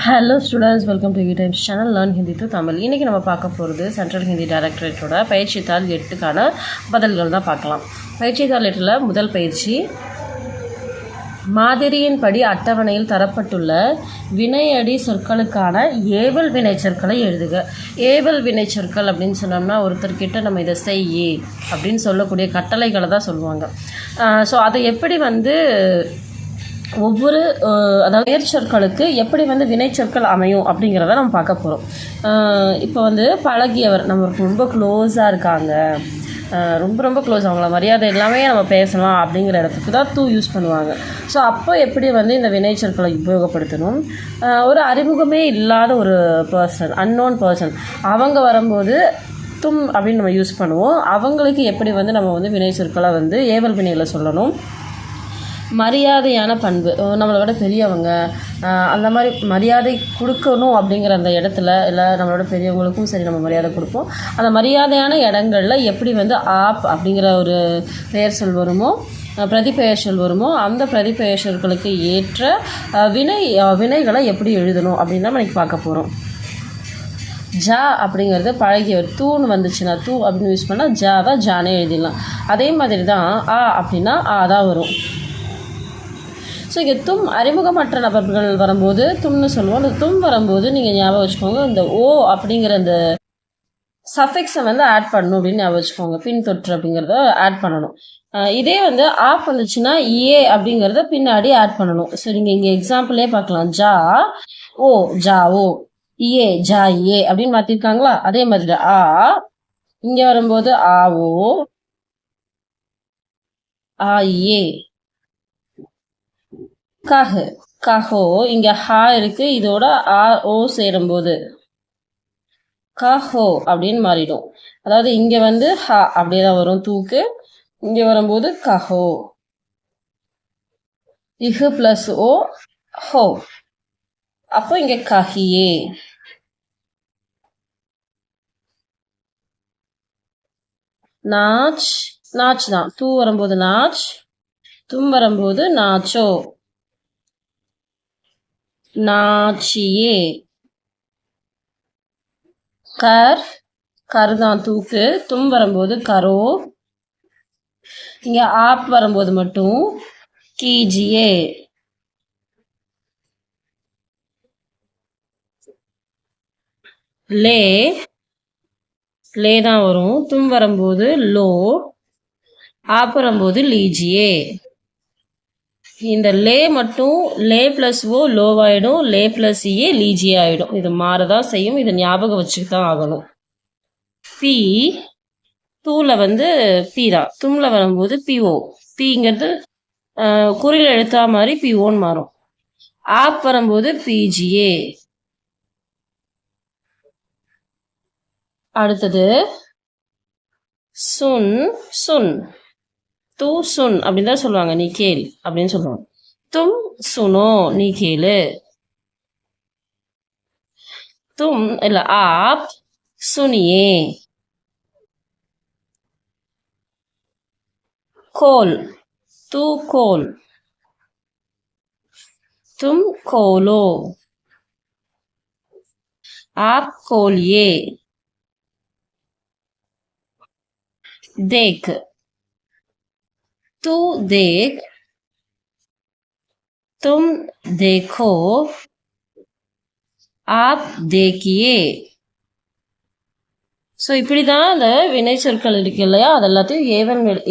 Hello students, welcome to times channel learn Hindi to Tamil. இன்றைக்கி நம்ம பார்க்க போகிறது சென்ட்ரல் ஹிந்தி டைரக்டரேட்டோட பயிற்சித்தாள் 8க்கான பதில்கள் தான் பார்க்கலாம். பயிற்சித்தாள் 8ல் முதல் பயிற்சி, மாதிரியின் படி அட்டவணையில் தரப்பட்டுள்ள வினையடி சொற்களுக்கான ஏவல் வினைச்சொற்களை எழுதுக. ஏவல் வினைச்சொற்கள் அப்படின்னு சொன்னோம்னா ஒருத்தர்கிட்ட நம்ம இதை செய்யி அப்படின்னு சொல்லக்கூடிய கட்டளைகளை தான் சொல்லுவாங்க. ஸோ அதை எப்படி ஒவ்வொரு அதாவது சொற்களுக்கு எப்படி வினைச்சொற்கள் அமையும் அப்படிங்கிறத நம்ம பார்க்க போகிறோம். இப்போ பழகியவர், நம்ம ரொம்ப க்ளோஸாக இருக்காங்க, ரொம்ப க்ளோஸ், அவங்கள மரியாதை எல்லாமே நம்ம பேசலாம் அப்படிங்கிற இடத்துக்கு தான் தூ யூஸ் பண்ணுவாங்க. ஸோ அப்போ எப்படி இந்த வினைச்சொற்களை உபயோகப்படுத்தணும், ஒரு அறிமுகமே இல்லாத ஒரு பர்சன், அன்னோன் பர்சன், அவங்க வரும்போது தும் அப்படின்னு நம்ம யூஸ் பண்ணுவோம். அவங்களுக்கு எப்படி நம்ம வினைச்சொற்களை ஏவல் வினையில் சொல்லணும். மரியாதையான பண்பு, நம்மளை விட பெரியவங்க, அந்த மாதிரி மரியாதை கொடுக்கணும் அப்படிங்கிற அந்த இடத்துல, இல்லை நம்மளோட பெரியவங்களுக்கும் சரி நம்ம மரியாதை கொடுப்போம். அந்த மரியாதையான இடங்களில் எப்படி ஆப் அப்படிங்கிற ஒரு பெயர் சொல் வருமோ, பிரதிபெயர் சொல் வருமோ, அந்த பிரதிபெயர் சொற்களுக்கு ஏற்ற வினைகளை எப்படி எழுதணும் அப்படின்னு தான் இன்றைக்கி பார்க்க போகிறோம். ஜா அப்படிங்கிறது பழகியவர், தூன்னு வந்துச்சுன்னா தூ அப்படின்னு யூஸ் பண்ணால் ஜாவை ஜானே எழுதிடலாம். அதே மாதிரி தான் ஆ அப்படின்னா ஆ தான் வரும். ஸோ இங்கே தும் அறிமுகமற்ற நபர்கள் வரும்போது தும்னு சொல்லுவோம். அந்த தும் வரும்போது நீங்கள் ஞாபகம் வச்சுக்கோங்க, இந்த ஓ அப்படிங்கிற அந்த சஃபிக்ஸை ஆட் பண்ணணும் அப்படின்னு ஞாபகம் வச்சுக்கோங்க. பின் தொற்று அப்படிங்கிறத ஆட் பண்ணணும். இதே ஆப் வந்துச்சுன்னா ஏ அப்படிங்கிறத பின்னாடி ஆட் பண்ணணும். ஸோ நீங்கள் இங்கே எக்ஸாம்பிளே பார்க்கலாம். ஜா ஓ, ஜா ஓ, ஏ ஜா ஏ அப்படின்னு மாற்றிருக்காங்களா? அதே மாதிரி ஆ இங்கே வரும்போது ஆ ஓ, ஆ ஏ. கஹ் கஹோ, இங்க ஹா இருக்கு, இதோட ஆ ஓ சேரும்போது கஹோ அப்படின்னு மாறிடும். அதாவது இங்க ஹா அப்படியே தான் வரும் தூக்கு, இங்க வரும்போது கஹோ. இஹு பிளஸ் ஓ ஹோ, அப்போ இங்க கஹியே. நாச், நாச் தான், தூ வரும்போது நாச், தும் வரும்போது நாச்சோ. நாச்சியே. கர், கருதான் தூக்கு, தும் வரும்போது கரோ, இங்க ஆப் வரும்போது மட்டும் கீஜியே. லே, லே தான் வரும், தும் வரும்போது லோ, ஆப் வரும்போது லீஜியே. இந்த லே மட்டும் லே plus O லோவாயிடும், Leh plus A லீஜியே ஆகிடும். இது மாறதான் செய்யும், இதை ஞாபகம் வச்சுட்டு தான் ஆகணும். பி, தூல பி தான், தும்ல வரும்போது பிஓ, பிங்கிறது குறில் எழுத்தா மாதிரி பிஓன்னு மாறும். ஆப் வரும்போது பிஜிஏ. அடுத்தது சுன், சுன், தூ சுன் அப்படின்னு தான் சொல்லுவாங்க, நீ கேள் அப்படின்னு சொல்லுவாங்க. தும் சுனோ, நீ கேளு. தும் இல்ல ஆப் சுனியே. கோல், தூ கோல், तुम खोलो, आप खोलिए. देख, तू देख, तुम देखो, आप देखिए. ஸோ இப்படி தான் அந்த வினை சொற்கள் இருக்கு இல்லையா, அது எல்லாத்தையும்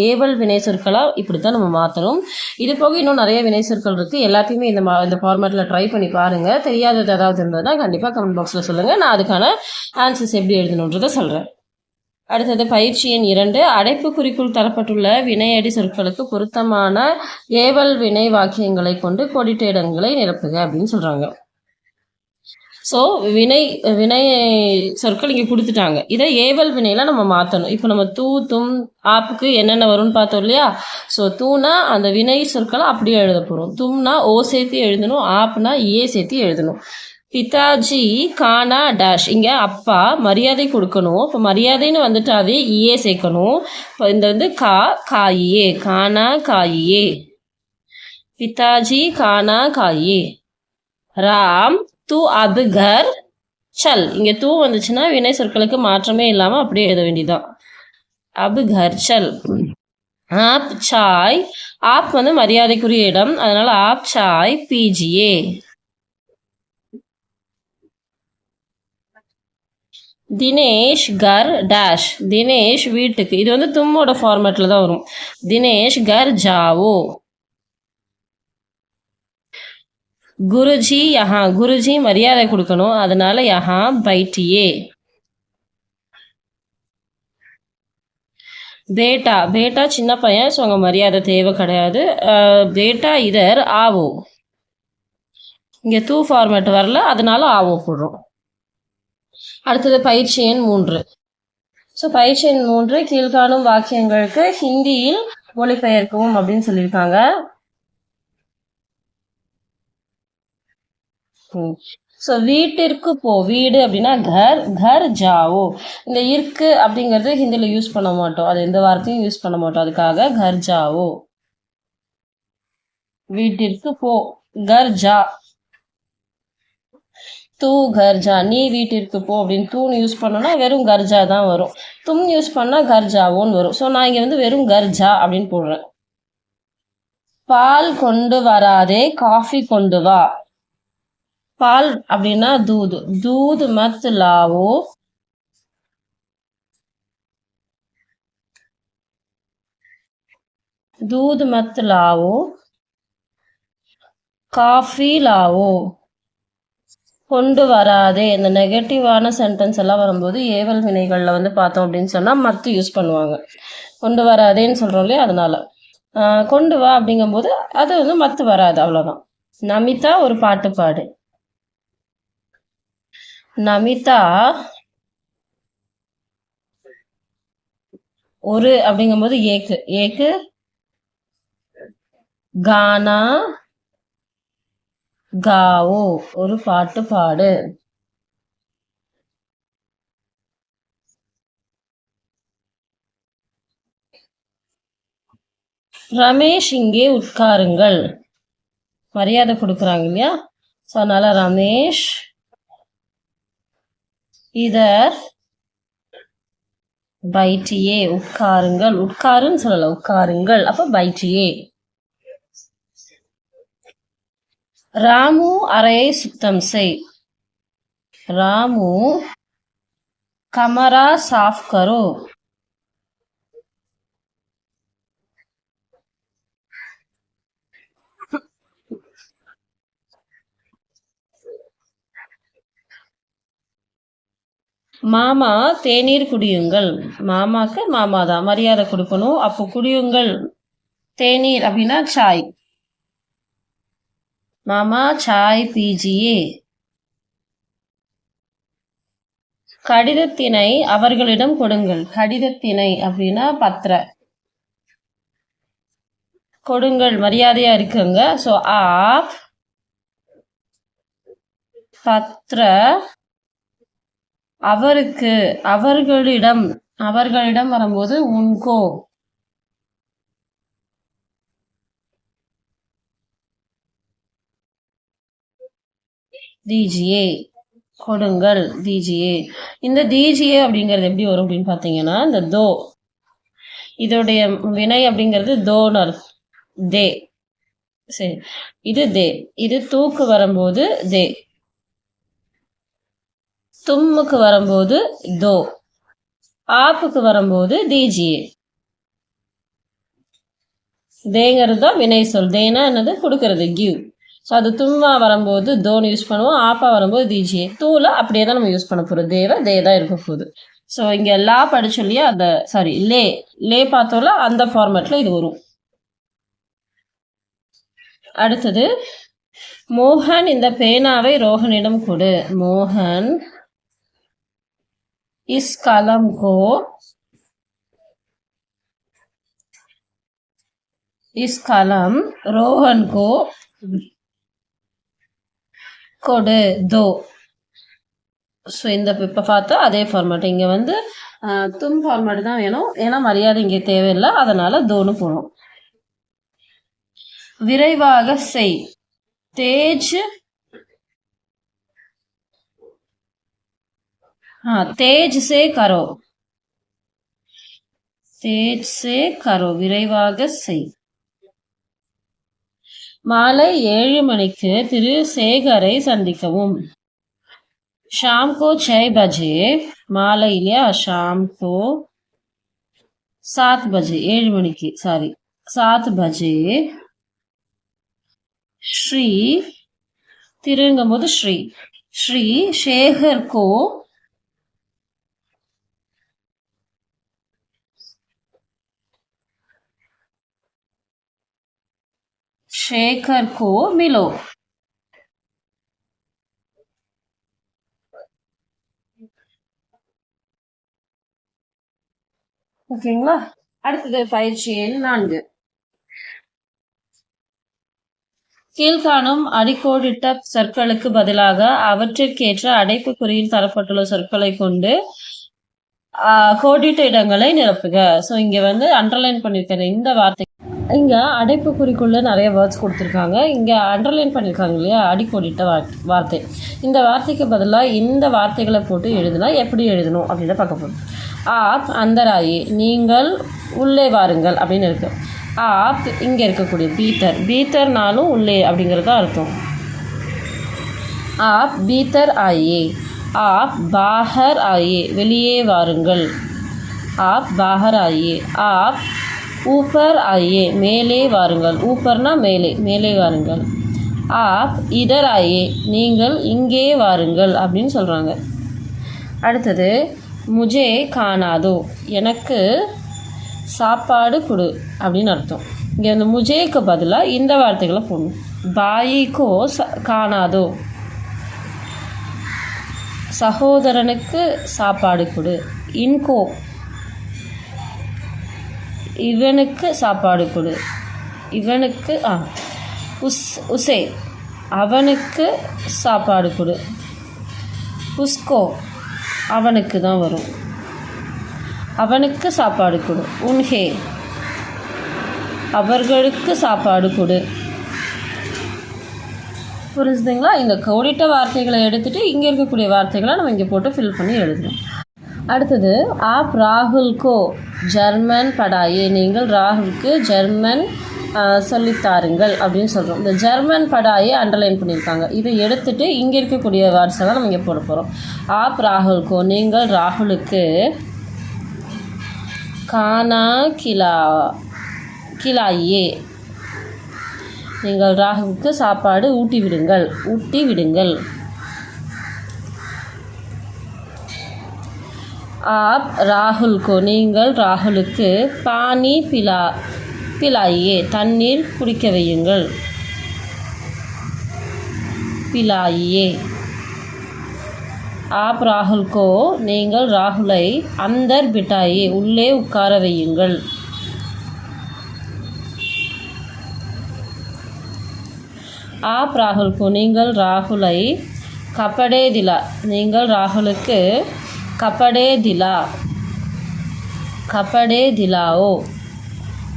ஏவல் வினை சொற்களாக இப்படி தான் நம்ம மாற்றணும். இது போக இன்னும் நிறைய வினை சொற்கள் இருக்குது. எல்லாத்தையுமே இந்த ஃபார்மேட்டில் ட்ரை பண்ணி பாருங்கள். தெரியாதது ஏதாவது இருந்ததுன்னா கண்டிப்பாக கமெண்ட் பாக்ஸில் சொல்லுங்கள், நான் அதுக்கான ஆன்சர்ஸ் எப்படி எழுதணுன்றதை சொல்கிறேன். அடுத்தது பயிற்சி எண் 2, அடைப்புக்குறிக்குள் தரப்பட்டுள்ள வினையடி சொற்களுக்கு பொருத்தமான ஏவல் வினை வாக்கியங்களை கொண்டு கோடிட்ட இடங்களை நிரப்புக அப்படின்னு சொல்கிறாங்க. ஸோ வினை சொற்கள் இங்கே கொடுத்துட்டாங்க. இதை ஏவல் வினையில் நம்ம மாற்றணும். இப்போ நம்ம தூ தும் ஆப்புக்கு என்னென்ன வரும்னு பார்த்தோம் இல்லையா. ஸோ தூனா அந்த வினை சொற்களை அப்படியே எழுத போகிறோம், தும்னா ஓ சேர்த்து எழுதணும், ஆப்னா ஏ சேர்த்து எழுதணும். பிதாஜி கானா டேஷ், இங்கே அப்பா மரியாதை கொடுக்கணும். இப்போ மரியாதைன்னு வந்துட்டாவே ஏ சேர்க்கணும். இப்போ இந்த காயே, கானா காயே, பிதாஜி கானா காயே. ராம் தூ அப் கர் சல். இங்கே தூ வந்துச்சுன்னா வினை சொற்களுக்கு மாற்றமே இல்லாமல் அப்படியே எழுத வேண்டியதான். அப் கர் சல். ஆப் சாய். ஆப் வந்து மரியாதைக்குரிய இடம், அதனால ஆப் சாய் பீஜியே. தினேஷ் கர் டேஷ். தினேஷ் வீட்டுக்கு. இது வந்து தும்மோட ஃபார்மேட்டில் தான் வரும். தினேஷ் கர் ஜாவோ. குருஜி யஹா. குருஜி மரியாதை கொடுக்கணும், அதனால யஹா பைட்டியே. பேட்டா. பேட்டா சின்ன பையன், ஸோ அங்கே மரியாதை தேவை கிடையாது. பேட்டா இதர் ஆவோ. இங்கே தூ ஃபார்மேட் வரல, அதனால ஆவோ போடுறோம். அடுத்தது பயிற்சி எண் 3. ஸோ பயிற்சி எண் 3 கீழ்காணும் வாக்கியங்களுக்கு ஹிந்தியில் மொழிபெயர்க்கவும் அப்படின்னு சொல்லியிருக்காங்க. ஸோ வீட்டிற்கு போ. வீடு அப்படின்னா கர், கர் ஜாவோ. இந்த இருக்கு அப்படிங்கிறது ஹிந்தியில் யூஸ் பண்ண மாட்டோம், அது எந்த வார்த்தையும் யூஸ் பண்ண மாட்டோம், அதுக்காக கர் ஜாவோ. வீட்டிற்கு போ, கர் ஜா. தூ கர் ஜா. நீ வீட்டிற்கு போ அப்படின்னு தூன்னு யூஸ் பண்ணோன்னா வெறும் கர்ஜா தான் வரும். தும் யூஸ் பண்ணால் கர்ஜாவோன்னு வரும். ஸோ நான் இங்கே வந்து வெறும் கர்ஜா அப்படின்னு போடுறேன். பால் கொண்டு வராதே, காஃபி கொண்டு வா. பால் அப்படின்னா தூது. தூது மத் லாவோ. दूध मत लाओ, காஃபி லாவோ. கொண்டு வராதே. இந்த நெகட்டிவான சென்டென்ஸ் எல்லாம் வரும்போது ஏவல் வினைகளில் வந்து பார்த்தோம் அப்படின்னு சொன்னால் மத்து யூஸ் பண்ணுவாங்க. கொண்டு வராதேன்னு சொல்கிறோம் இல்லையா, அதனால கொண்டு வா அப்படிங்கும்போது அது வந்து மத்து வராது, அவ்வளோதான். நமிதா ஒரு பாட்டு பாடு. நமிதா ஒரு அப்படிங்கும்போது ஏக்கு. ஏக்கு கானா காவோ, ஒரு பாட்டு பாடு. ரமேஷ் இங்கே உட்காருங்கள். மரியாதை கொடுக்குறாங்க இல்லையா, ஸோ அதனால ரமேஷ் இதர் பைட்டியே. உட்காருங்கள். உட்காருன்னு சொல்லல, உட்காருங்கள். அப்ப பைட்டியே. ராமு அறையை சுத்தம் செய். ராமு கமரா சாஃப் கரோ. மாமா தேநீர் குடியுங்கள். மாமாக்கு மாமா தான், மரியாதை கொடுக்கணும். அப்போ குடியுங்கள் தேநீர் அப்படின்னா சாய். மாமா சாய் பீஜியே. கடிதத்தினை அவர்களிடம் கொடுங்கள். கடிதத்தினை அப்படின்னா பத்திர. கொடுங்கள் மரியாதையா இருக்குங்க. ஸோ ஆப் பத்திர அவருக்கு. அவர்களிடம். அவர்களிடம் வரும்போது உன்கோ. தீஜியே கொடுங்கள். தீஜியே. இந்த தீஜியே அப்படிங்கிறது எப்படி வரும் அப்படின்னு பார்த்தீங்கன்னா, இந்த தோ இதோடைய வினை அப்படிங்கிறது தோனர் தே. சரி, இது தே. இது தூக்கு வரும்போது தே. தும்முக்கு வரும்போது தோ. ஆப்புக்கு வரும்போது தீஜியே. தேங்கிறது தான் வினை சொல். தேனா என்னது, கொடுக்கறது, கிவ். ஸோ அது தும்மா வரும்போது தோன்னு யூஸ் பண்ணுவோம், ஆப்பா வரும்போது தீஜியே. தூளை அப்படியே தான் நம்ம யூஸ் பண்ண போகிறோம். தேவை தே தான் இருக்க போகுது. ஸோ இங்கே லா படிச்சோம் இல்லையா, அந்த சாரி லே லே பார்த்தோம்ல, அந்த ஃபார்மேட்டில் இது வரும். அடுத்தது மோகன் இந்த பேனாவை ரோஹனிடம் கொடு. மோகன் इस कलम को इस कलम रोहन को கொடு தோ. ஸோ இந்த இப்போ பார்த்தா அதே ஃபார்மேட். இங்கே வந்து தும் ஃபார்மேட் தான் வேணும், ஏன்னா மரியாதை இங்கே தேவையில்லை, அதனால தோன்னு போடும். விரைவாக செய். தேஜ் हाँ, तेज से करो, तेज से करो, விரைவாக செய். மாலை 7 மணிக்கு திரு சேகரை சந்திக்கவும். शाम को 6 बजे, மாலை இல்லையா, शाम को 7 बजे, 7 மணிக்கு, சாரி, 7 बजे, ஸ்ரீ, திருங்கும் போது ஸ்ரீ, ஸ்ரீ சேகர் கோ, शेखर को मिलो. ஓகேங்களா? அடுத்தது பயிற்சி எண் 4. கீழ்காணும் அடிக்கோடிட்ட சொற்களுக்கு பதிலாக அவற்றிற்கேற்ற அடைப்புக்குறியில் தரப்பட்டுள்ள சொற்களை கொண்டு கோடிட்ட இடங்களை நிரப்புக. ஸோ இங்கே வந்து அண்டர்லைன் பண்ணியிருக்கிற இந்த வார்த்தை, இங்கே அடைப்புக்குறிக்குள்ள நிறைய வேர்ட்ஸ் கொடுத்துருக்காங்க. இங்கே அண்டர்லைன் பண்ணியிருக்காங்க இல்லையா, அடிக்கோடிட்ட வார்த்தை. இந்த வார்த்தைக்கு பதிலாக இந்த வார்த்தைகளை போட்டு எழுதுனா எப்படி எழுதணும் அப்படின்னு பார்க்க போகிறோம். ஆப் அந்தராயே, நீங்கள் உள்ளே வாருங்கள் அப்படின்னு இருக்கு. ஆப் இங்கே இருக்கக்கூடிய பீத்தர், பீத்தர்னாலும் உள்ளே அப்படிங்கிறது தான் அர்த்தம். ஆப் பீத்தர் ஆயே, ஆப் பாஹர் ஆயே, வெளியே வாருங்கள். ஆப் பாஹர் ஆயே. ஆப் ஊப்பர் ஆயே, மேலே வாருங்கள். ஊப்பர்னா மேலே, மேலே வாருங்கள். ஆப் இதர் ஆயே, நீங்கள் இங்கே வாருங்கள் அப்படின்னு சொல்கிறாங்க. அடுத்தது முஜே காணாதோ, எனக்கு சாப்பாடு கொடு அப்படின்னு அர்த்தம். இங்கே அந்த முஜேக்கு பதிலாக இந்த வார்த்தைகளை போடணும். பாயிக்கோ காணாதோ, சகோதரனுக்கு சாப்பாடு கொடு. இன்கோ, இவனுக்கு சாப்பாடு கொடு. இவனுக்கு உசே, அவனுக்கு சாப்பாடு கொடு. உஸ்கோ, அவனுக்கு தான் வரும். அவனுக்கு சாப்பாடு கொடு. உன்ஹே, அவர்களுக்கு சாப்பாடு கொடு. புரிஞ்சுதுங்களா? இந்த கோடிட்ட வார்த்தைகளை எடுத்துகிட்டு இங்கே இருக்கக்கூடிய வார்த்தைகளை நம்ம இங்கே போட்டு ஃபில் பண்ணி எழுதணும். அடுத்தது ஆப் ராகுல்கோ ஜெர்மன் படாயே, நீங்கள் ராகுலுக்கு ஜெர்மன் சொல்லித்தாருங்கள் அப்படின்னு சொல்கிறோம். இந்த ஜெர்மன் படாயே அண்டர்லைன் பண்ணியிருக்காங்க. இதை எடுத்துகிட்டு இங்கே இருக்கக்கூடிய வேர்ட்ஸ் எல்லாம் நம்ம இங்கே போட போகிறோம். ஆப் ராகுல்கோ, நீங்கள் ராகுலுக்கு கானா கிலாயே, நீங்கள் ராகுலுக்கு சாப்பாடு ஊட்டி விடுங்கள். ஆப் ராகுல்கோ, நீங்கள் ராகுலுக்கு பானி பிலாயே, தண்ணீர் குடிக்க வையுங்கள். பிலாயே. ஆப் ராகுல்கோ, நீங்கள் ராகுலை அந்தர் பிட்டாயே, உள்ளே உட்கார வையுங்கள். ஆப் ராகுல்கோ, நீங்கள் ராகுலை கப்படே திலா, நீங்கள் ராகுலுக்கு கப்படே திலாओ,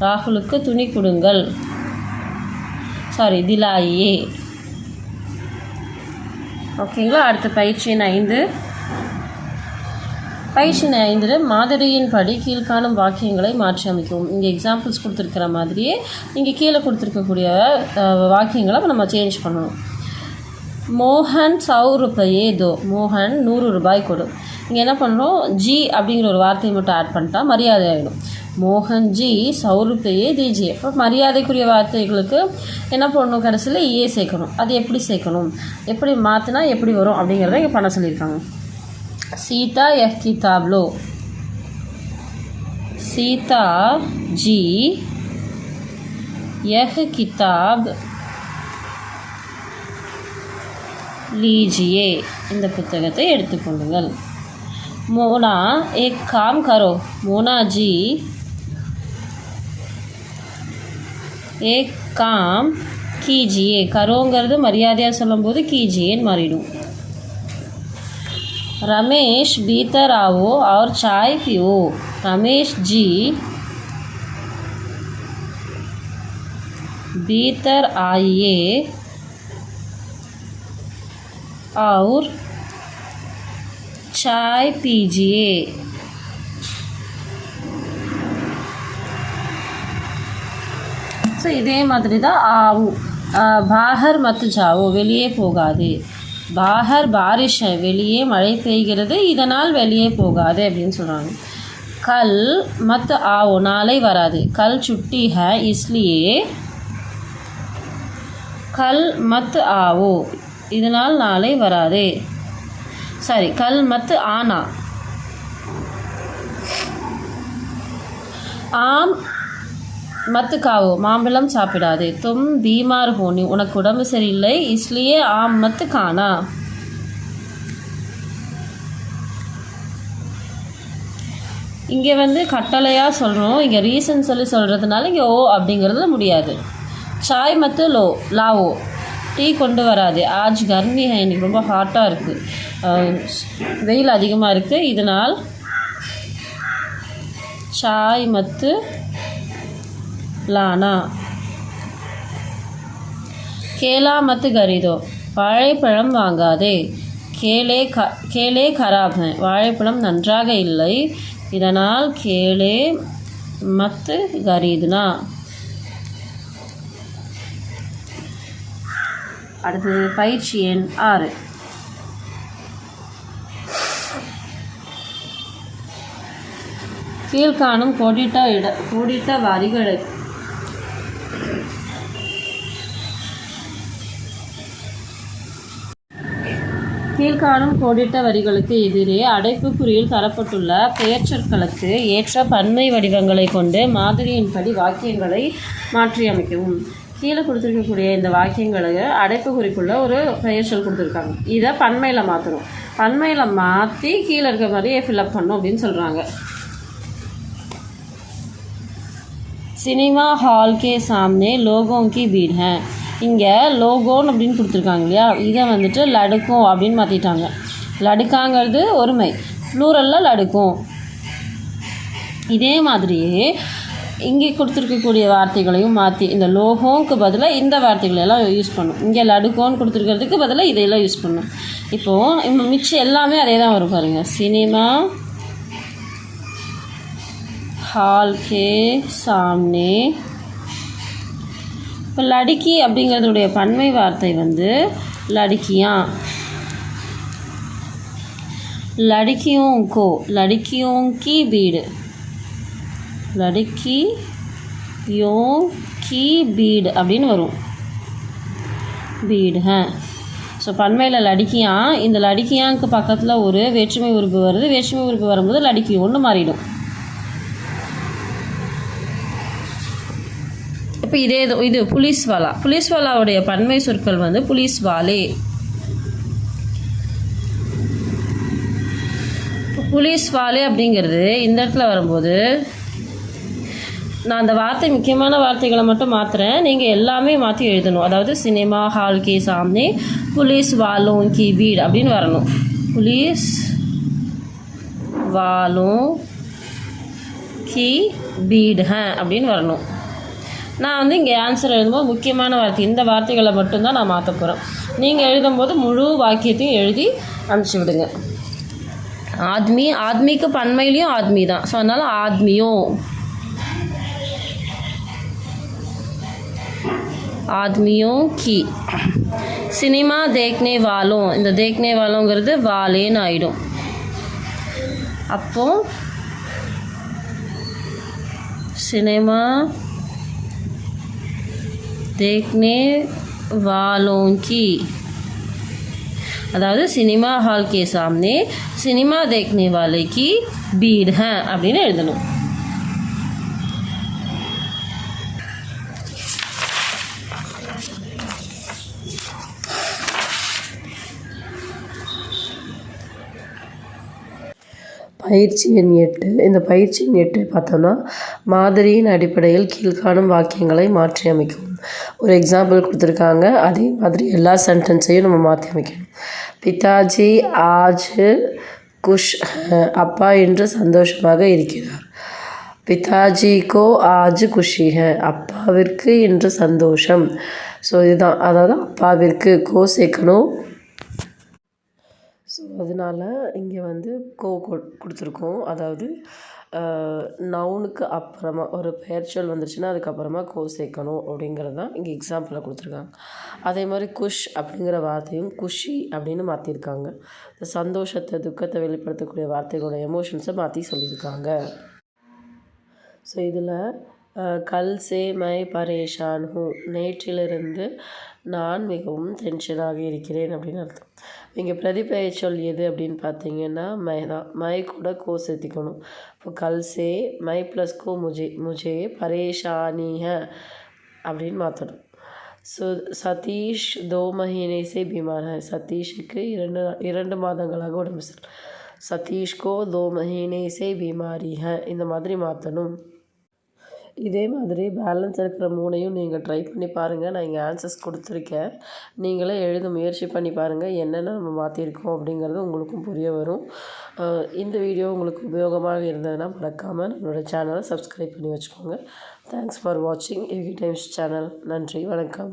ராகுலுக்கு துணி கொடுங்கள். திலாயே. ஓகேங்களா? அடுத்த பயிற்சி 5. பயிற்சி 5 மாதிரியின் படி கீழ்காணும் வாக்கியங்களை மாற்றி அமைக்கவும். இங்கே எக்ஸாம்பிள்ஸ் கொடுத்துருக்கிற மாதிரியே இங்கே கீழே கொடுத்துருக்கக்கூடிய வாக்கியங்களை நம்ம சேஞ்ச் பண்ணணும். மோகன் 100 ரூபாயே தோ, மோகன் 100 ரூபாய் கொடு. இங்கே என்ன பண்ணுறோம், ஜி அப்படிங்கிற ஒரு வார்த்தையை மட்டும் ஆட் பண்ணிட்டா மரியாதை ஆகிடும். மோகன் ஜி 100 ரூபாயே தீஜியே. இப்போ மரியாதைக்குரிய வார்த்தைகளுக்கு என்ன பண்ணணும், கடைசியில் ஏ சேர்க்கணும். அது எப்படி சேர்க்கணும், எப்படி மாற்றினா எப்படி வரும் அப்படிங்கிறத இங்கே பண்ண சொல்லியிருக்காங்க. சீதா யஹ் கிதாப் लो, சீதா ஜி யஹ் கிதாப் लीजिए, இந்த புத்தகத்தை எடுத்துக்கொள்ளுங்கள். மோனா ஏக் காம் கரோ, மோனா ஜி ஏக் காம் கீஜியே, கரோங்கிறது மரியாதையாக சொல்லும்போது கீஜியேன்னு மாறிடும். रमेश भीतर आओ और चाय पियो, रमेश जी भीतर आइए और चाय पीजिए. ஸோ இதே மாதிரி தான் ஆவும். பாஹர் மத் ஜாவோ, வெளியே போகாது. பாஹர் பாரிஷ் ஹை, வெளியே மழை பெய்கிறது, இதனால் வெளியே போகாது அப்படின்னு சொல்கிறாங்க. கல் மத் ஆவோ, நாளை வராது. கல் சுட்டி ஹை இஸ்லியே கல் மத் ஆவோ, இதனால் நாளை வராது. சரி, கல் மத் ஆனா. ஆம் மத்து காவோ, மாம்பழம் சாப்பிடாது. தும் பீமார் ஹோனி, உனக்கு உடம்பு சரியில்லை, இஸ்லியே ஆம் மத்து காணா. இங்கே வந்து கட்டளையாக சொல்கிறோம், இங்கே ரீசன் சொல்கிறதுனால இங்கே ஓ அப்படிங்கிறதுல முடியாது. சாய் மத்து லாவோ, டீ கொண்டு வராது. ஆஜ் கர்மி ஹை, இன்னைக்கு ரொம்ப ஹாட்டாக இருக்குது, வெயில் அதிகமாக இருக்குது, இதனால் சாய் மத்து लाना. केला मत खरीदो, வாழைப்பழம் வாங்காதே. கேலே खराब है, வாழைப்பழம் நன்றாக இல்லை, இதனால் கேலே மத் खरीदना. அடுத்தது பயிற்சி எண் 6. கீழ்காணும் கோடிட்ட வரிகளை கீழ்காணும் கோடிட்ட வரிகளுக்கு எதிரே அடைப்புக்குறியில் தரப்பட்டுள்ள பெயர்ச்சொற்களுக்கு ஏற்ற பன்மை வடிவங்களை கொண்டு மாதிரியின்படி வாக்கியங்களை மாற்றியமைக்கவும். கீழே கொடுத்துருக்கக்கூடிய இந்த வாக்கியங்களுக்கு அடைப்புக்குறிக்குள்ள ஒரு பெயர்ச்சொல் கொடுத்துருக்காங்க. இதை பன்மையில் மாற்றணும். பன்மையில் மாற்றி கீழே இருக்க மாதிரியே ஃபில்அப் பண்ணணும் அப்படின்னு சொல்கிறாங்க. சினிமா ஹால் கே சாம்னே லோகோं की भीड़ है. இங்கே லோகோன்னு அப்படின்னு கொடுத்துருக்காங்க இல்லையா, இதை வந்துட்டு லடுக்கும் அப்படின்னு மாற்றிட்டாங்க. லடுக்காங்கிறது ஒருமை, ப்ளூரலில் லடுக்கும். இதே மாதிரியே இங்கே கொடுத்துருக்கக்கூடிய வார்த்தைகளையும் மாற்றி இந்த லோகோங்க்கு பதிலாக இந்த வார்த்தைகளெல்லாம் யூஸ் பண்ணும். இங்கே லடுக்கோன்னு கொடுத்துருக்கிறதுக்கு பதிலாக இதையெல்லாம் யூஸ் பண்ணும். இப்போது மிச்சம் எல்லாமே அதே தான் வரும் பாருங்கள். சினிமா ஹால் கே சாம்னே. இப்போ லடுக்கி அப்படிங்கிறதுடைய பன்மை வார்த்தை வந்து லடுக்கியா. லடுக்கியோं को, लड़कियों की भीड़, लड़कियों की भीड़ அப்படின்னு வரும். भीड़ है. ஸோ பன்மையில் லடுக்கியா. இந்த லடுக்கியாவுக்கு பக்கத்தில் ஒரு வேற்றுமை உறுப்பு வருது. வேற்றுமை உறுப்பு வரும்போது லடுக்கியோன்னு மாறிடும். இப்போ இது புலிஸ்வாலா. புலிஸ்வாலாவுடைய பன்மை சொற்கள் வந்து புலிஸ்வாலே. புலிஸ்வாலே அப்படிங்கிறது இந்த இடத்துல வரும்போது நான் அந்த வார்த்தை முக்கியமான வார்த்தைகளை மட்டும் மாற்றுறேன், நீங்கள் எல்லாமே மாற்றி எழுதணும். அதாவது சினிமா ஹால் கே சாம்னே புலிஸ் வாலோं की भीड़ அப்படின்னு வரணும். புலிஸ் வாலோं की भीड़ है அப்படின்னு வரணும். நான் வந்து இங்கே ஆன்சர் எழுதும்போது முக்கியமான வார்த்தை இந்த வார்த்தைகளை மட்டும்தான் நான் மாற்ற போகிறேன். நீங்கள் எழுதும்போது முழு வாக்கியத்தையும் எழுதி அனுப்பிச்சி விடுங்க. ஆத்மிக்கு பன்மையிலையும் ஆத்மி தான். ஸோ அதனால் ஆத்மியோं की. சினிமா தேக்னே வாலோं, இந்த தேக்னே வாலோங்கிறது வாலேன்னு ஆகிடும். அப்போ சினிமா देखने वालों की, அதாவது சினிமா ஹால் கே சாம்னே சினிமா देखने वाले की भीड़ है அப்படின்னு எழுதணும். பயிற்சி எண் 8. இந்த பயிற்சி எண் 8 பார்த்தோம்னா மாதிரியின் அடிப்படையில் கீழ்காணும் வாக்கியங்களை மாற்றி அமைக்கும். ஒரு எக்ஸாம்பிள் கொடுத்துருக்காங்க, அதே மாதிரி எல்லா சென்டென்ஸையும் நம்ம மாற்றி அமைக்கணும். பிதாஜி ஆஜ் குஷ் அப்பா இன்று சந்தோஷமாக இருக்கிறார். பிதாஜிக்கோ ஆஜ் குஷி ஹை, அப்பாவிற்கு இன்று சந்தோஷம். ஸோ இதுதான், அதாவது அப்பாவிற்கு கோ சேர்க்கணும். ஸோ ஸோ அதனால் இங்கே வந்து கொடுத்துருக்கோம். அதாவது நவுனுக்கு அப்புறமா ஒரு பெயர்ச்சொல் வந்துருச்சுன்னா அதுக்கப்புறமா சேர்க்கணும் அப்படிங்கிறது தான் இங்கே எக்ஸாம்பிளாக கொடுத்துருக்காங்க. அதே மாதிரி குஷ் அப்படிங்கிற வார்த்தையும் குஷி அப்படின்னு மாற்றிருக்காங்க. இந்த சந்தோஷத்தை துக்கத்தை வெளிப்படுத்தக்கூடிய வார்த்தைகளோட எமோஷன்ஸை மாற்றி சொல்லியிருக்காங்க. ஸோ இதில் கல் சே மை பரேஷான் ஹூ, நேற்றிலிருந்து நான் மிகவும் டென்ஷனாக இருக்கிறேன் அப்படின்னு அர்த்தம். இங்கே பிரதிபெயர்ச்சொல் எது அப்படின்னு பார்த்தீங்கன்னா மை தான். மை கூட சேர்த்திக்கணும். இப்போ கல் சே my plus go Mujhe பரேஷானி high அப்படின்னு மாற்றணும். ஸோ சதீஷ் 2 மஹீனே சே பீமார் ஹை, சதீஷுக்கு 2 மாதங்களாக உடம்பு சரி. சதீஷ்கோ 2 மஹீனே சே பீமாரி ஹை, இந்த மாதிரி மாற்றணும். இதே மாதிரி பேலன்ஸ் இருக்கிற 3ஐயும் நீங்கள் ட்ரை பண்ணி பாருங்கள். நான் இங்கே ஆன்சர்ஸ் கொடுத்துருக்கேன். நீங்களே எழுத முயற்சி பண்ணி பாருங்கள். என்னென்ன நம்ம மாற்றிருக்கோம் அப்படிங்கிறது உங்களுக்கும் புரிய வரும். இந்த வீடியோ உங்களுக்கு உபயோகமாக இருந்ததுன்னா மறக்காமல் நம்மளோட சேனலை சப்ஸ்கிரைப் பண்ணி வச்சுக்கோங்க. தேங்க்ஸ் ஃபார் வாட்சிங் எவ்ரி டைம்ஸ் சேனல். நன்றி, வணக்கம்.